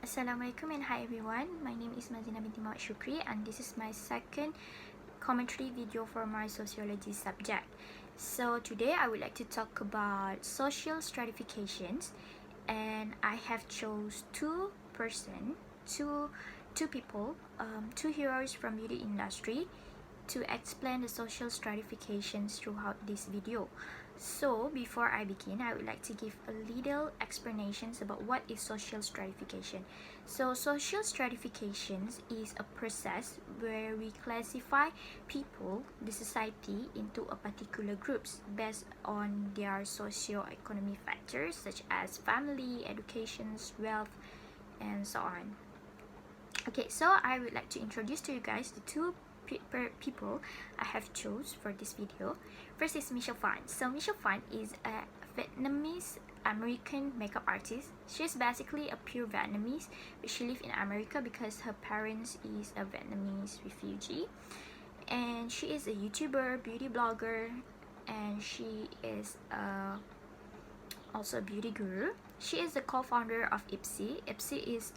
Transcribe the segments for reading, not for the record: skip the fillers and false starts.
Assalamualaikum and hi everyone. My name is Mazleena binti Mohd Syukri and this is my second commentary video for my sociology subject. So today I would like to talk about social stratifications, and I have chose two people, two heroes from beauty industry to explain the social stratifications throughout this video. So before I begin, I would like to give a little explanations about what is social stratification. So social stratifications is a process where we classify people, the society, into a particular groups based on their socio-economic factors such as family, education, wealth, and so on. Okay, so I would like to introduce to you guys the two people I have chose for this video. First is Phan. So Phan is a Vietnamese American makeup artist. She's basically a pure Vietnamese, but she lives in America because her parents is a Vietnamese refugee. And she is a YouTuber, beauty blogger, and she is also a beauty guru. She is the co-founder of IPSI. IPSI is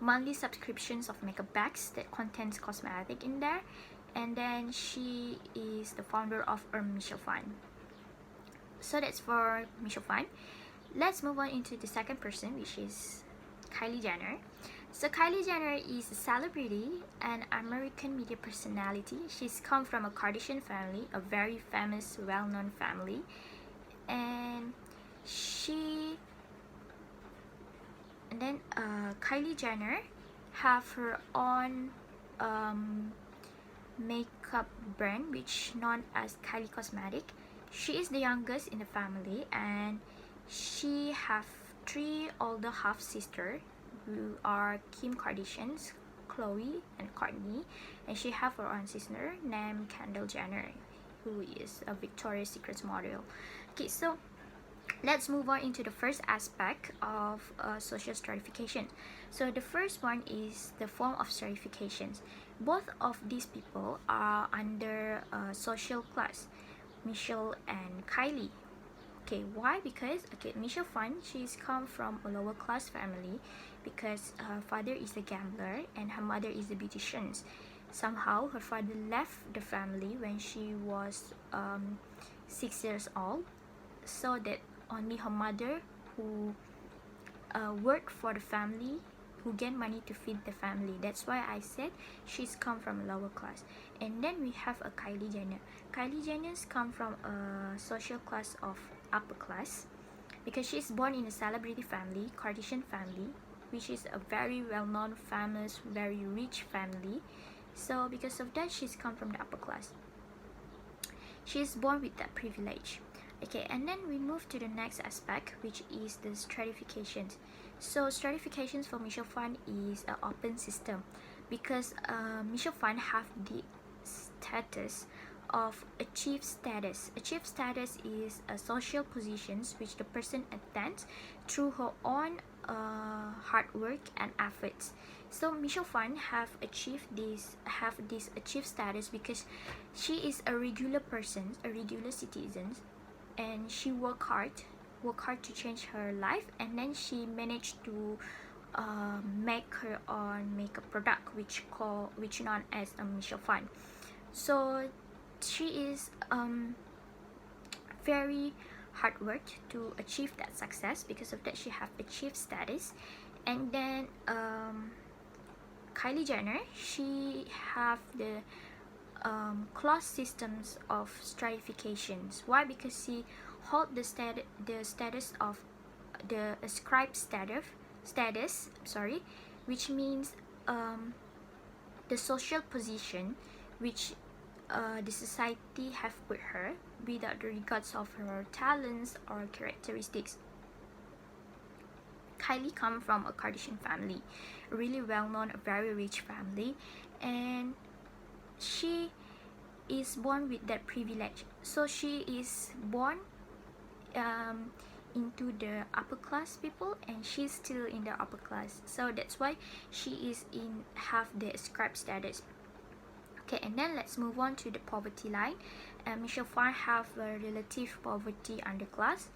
monthly subscriptions of makeup bags that contains cosmetic in there, and then she is the founder of Phan. So that's for Phan. Let's move on into the second person, which is Kylie Jenner. So Kylie Jenner is a celebrity and American media personality. She's come from a Kardashian family, a very famous, well-known family, and Kylie Jenner have her own makeup brand which known as Kylie Cosmetic. She is the youngest in the family and she have three older half sisters who are Kim Kardashian's, Khloe and Kourtney, and she have her own sister named Kendall Jenner, who is a Victoria's Secret model. Okay, so let's move on into the first aspect of social stratification. So the first one is the form of stratifications. Both of these people are under social class, Michelle and Kylie. Okay, why? Because Phan, she's come from a lower class family because her father is a gambler and her mother is a beautician. Somehow her father left the family when she was 6 years old, so that only her mother, who worked for the family, who gain money to feed the family. That's why I said she's come from a lower class. And then we have a Kylie Jenner. Kylie Jenner's come from a social class of upper class because she's born in a celebrity family, Kardashian family, which is a very well-known, famous, very rich family. So because of that, she's come from the upper class. She's born with that privilege. Okay, and then we move to the next aspect, which is the stratifications. So stratifications for Phan is an open system because Phan have the status of achieved status. Achieved status is a social positions which the person attains through her own hard work and efforts. So Phan have achieved this achieved status because she is a regular person, a regular citizen, and she work hard to change her life, and then she managed to make her own makeup product which known as Phan. So she is very hard work to achieve that success. Because of that, she have achieved status. And then Kylie Jenner, she have the closed systems of stratifications. Why? Because she hold the status of the ascribed status, which means the social position which the society have put her without the regards of her talents or characteristics. Kylie come from a Kardashian family, really well-known, a very rich family, and she is born with that privilege. So she is born into the upper class people, and she's still in the upper class. So that's why she is in have the ascribed status. Okay, and then let's move on to the poverty line. Phan have a relative poverty underclass.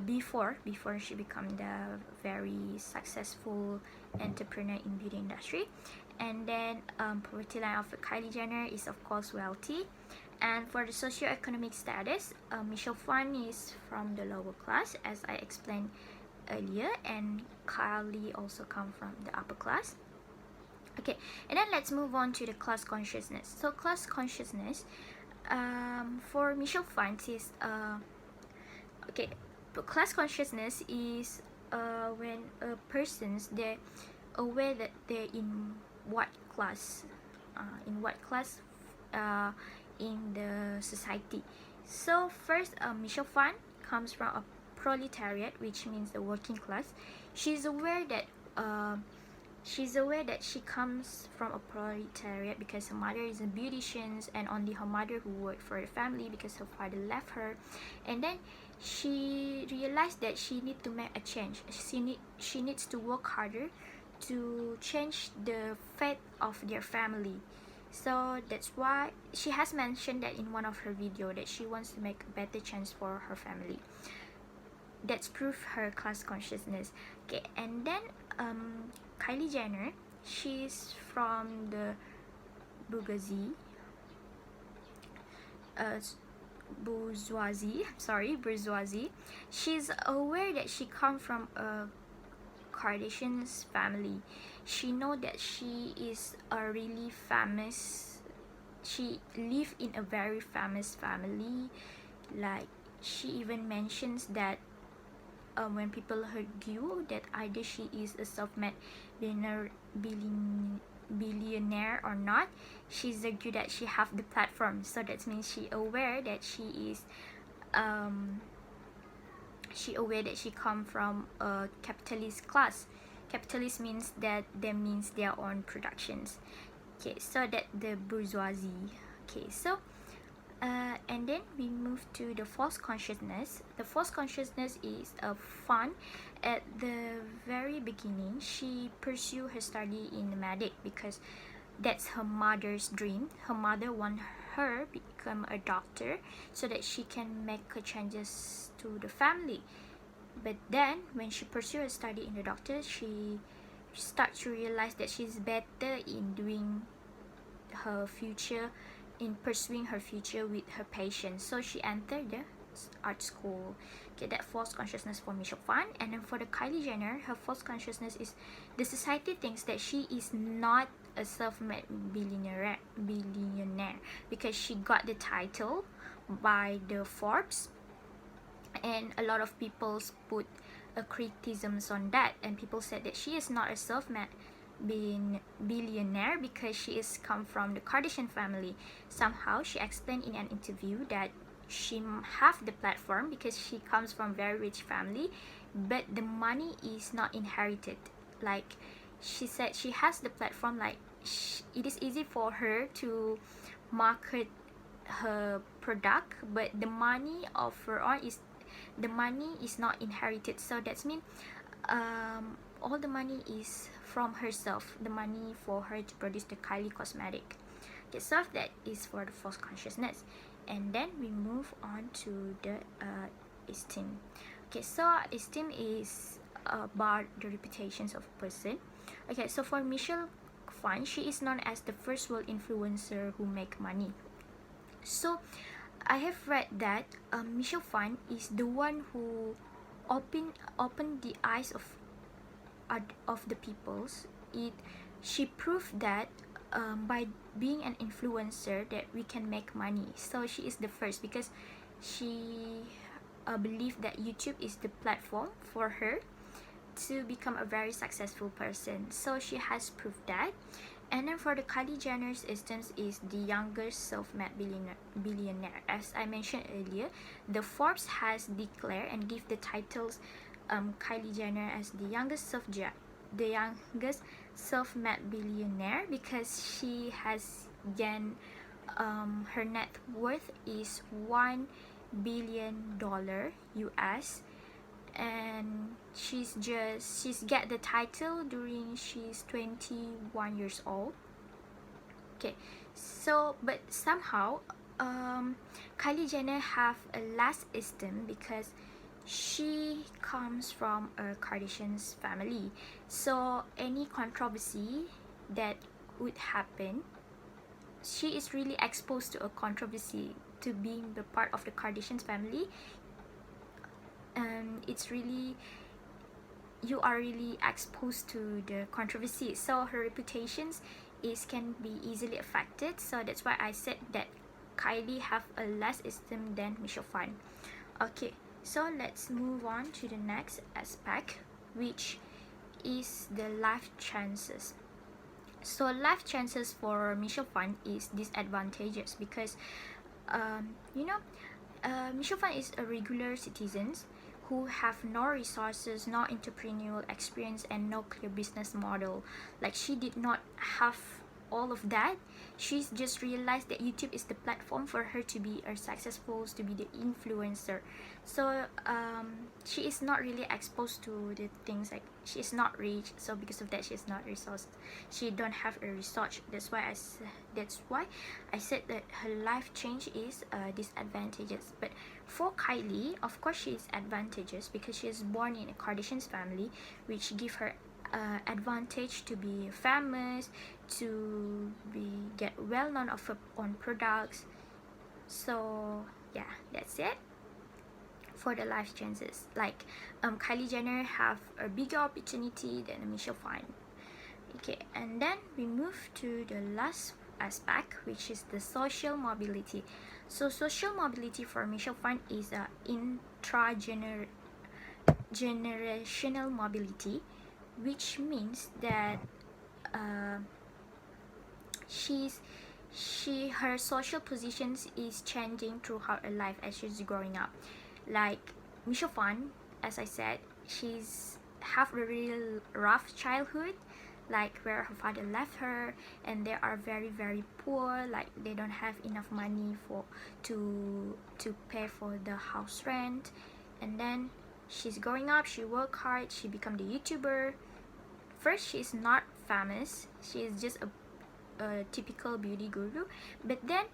before she become the very successful entrepreneur in beauty industry. And then poverty line of Kylie Jenner is of course wealthy. And for the socioeconomic status, Michelle Phan is from the lower class, as I explained earlier, and Kylie also come from the upper class. Okay, and then let's move on to the class consciousness. So class consciousness, for Michelle Phan is okay, but class consciousness is when a person's they're aware that they're in what class, uh, in the society. So first, Michelle Phan comes from a proletariat, which means the working class. She's aware that she comes from a proletariat because her mother is a beautician, and only her mother who worked for the family because her father left her. And then she realized that she needs to make a change. She needs to work harder to change the fate of their family. So that's why she has mentioned that in one of her videos that she wants to make a better chance for her family. That's proof her class consciousness. Okay, and then Kylie Jenner, she's from the bourgeoisie, bourgeoisie. She's aware that she comes from a Kardashian's family. She know that she is a really famous, she live in a very famous family. Like she even mentions that when people argue that either she is a self-made billionaire or not, she's argued that she have the platform. So that means she aware that she come from a capitalist class. Capitalist means that means their own productions. Okay, so that the bourgeoisie. Okay, so and then we move to the false consciousness. The false consciousness is Phan. At the very beginning, she pursued her study in medic because that's her mother's dream. Her mother want her become a doctor so that she can make changes to the family. But then when she pursued her study in the doctor, she starts to realize that she's better in doing her future, in pursuing her future with her passion. So she entered the art school. Okay, that false consciousness for Michelle Phan. And then for the Kylie Jenner, her false consciousness is the society thinks that she is not a self-made billionaire because she got the title by the Forbes, and a lot of people put criticisms on that, and people said that she is not a self-made billionaire because she is come from the Kardashian family. Somehow she explained in an interview that she have the platform because she comes from very rich family, but the money is not inherited. Like she said, she has the platform, like it is easy for her to market her product, but the money of her own is not inherited. So that means all the money is from herself, the money for her to produce the Kylie cosmetic. Okay, so that is for the false consciousness. And then we move on to the esteem. Okay, so esteem is about the reputations of a person. Okay, so for Michelle Phan, she is known as the first world influencer who make money. So I have read that Michelle Phan is the one who opened the eyes of the peoples. She proved that by being an influencer that we can make money. So she is the first because she believed that YouTube is the platform for her to become a very successful person. So she has proved that. And then for the Kylie Jenner's instance is the youngest self-made billionaire. As I mentioned earlier, the Forbes has declared and give the titles Kylie Jenner as the youngest self-made billionaire because she has gained her net worth is $1 billion US, and she's get the title during she's 21 years old. Okay, so but somehow Kylie Jenner have a less esteem because she comes from a Kardashian's family, so any controversy that would happen, she is really exposed to a controversy to being the part of the Kardashian's family. And it's really, you are really exposed to the controversy, so her reputations can be easily affected. So that's why I said that Kylie have a less esteem than Michelle Phan. Okay, so let's move on to the next aspect, which is the life chances. So life chances for Michelle Phan is disadvantageous because Michelle Phan is a regular citizen who have no resources, no entrepreneurial experience, and no clear business model. Like, she did not have all of that. She's just realized that YouTube is the platform for her to be a successful, to be the influencer. So she is not really exposed to the things, like she is not rich, so because of that she is not resourced. She don't have a research. That's why I said that her life change is disadvantageous. But for Kylie, of course she is advantageous because she is born in a Kardashian's family, which give her advantage to be famous, to get well known of her own products. So yeah, that's it for the life chances. Like Kylie Jenner have a bigger opportunity than Michelle Phan. Okay, and then we move to the last aspect, which is the social mobility. So social mobility for Michelle Phan is a generational mobility, which means that her social positions is changing throughout her life as she's growing up. Like Michelle Phan, as I said, she's have a real rough childhood, like where her father left her and they are very very poor, like they don't have enough money to pay for the house rent. And then she's growing up, she work hard, she become the YouTuber. First, she is not famous, she is just a typical beauty guru, but then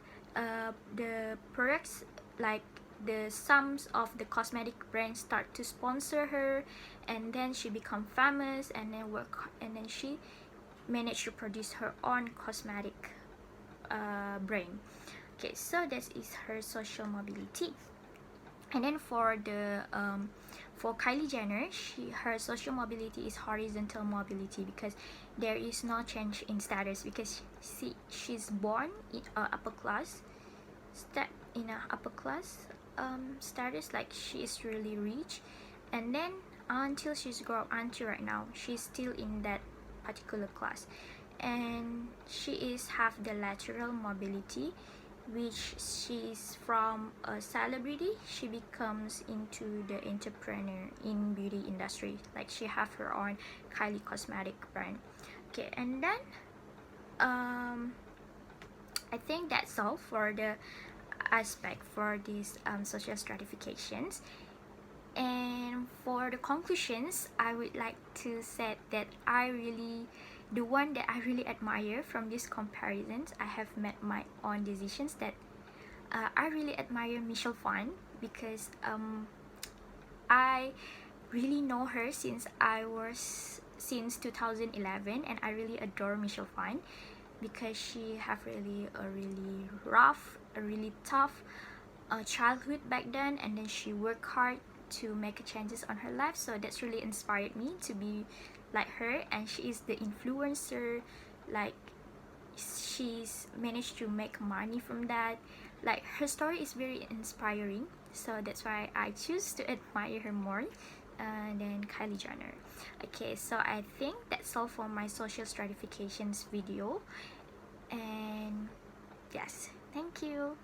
the products, like the sums of the cosmetic brands start to sponsor her, and then she become famous, and then she managed to produce her own cosmetic brand. Okay, so that is her social mobility. And then for Kylie Jenner, her social mobility is horizontal mobility because there is no change in status, because she's born in upper class status, like she is really rich, and then until she's grown up until right now, she's still in that particular class. And she have the lateral mobility, which she's from a celebrity, she becomes into the entrepreneur in beauty industry, like she have her own Kylie cosmetic brand. Okay, and then I think that's all for the aspect for these social stratifications. And for the conclusions, I would like to say that the one that I really admire from these comparisons, I have made my own decisions that I really admire Michelle Phan, because I really know her since 2011, and I really adore Michelle Phan because she have a really rough, a really tough childhood back then, and then she worked hard to make changes on her life. So that's really inspired me to be like her, and she is the influencer, like she's managed to make money from that. Like her story is very inspiring, so that's why I choose to admire her more than Kylie Jenner. Okay, so I think that's all for my social stratifications video, and yes, thank you.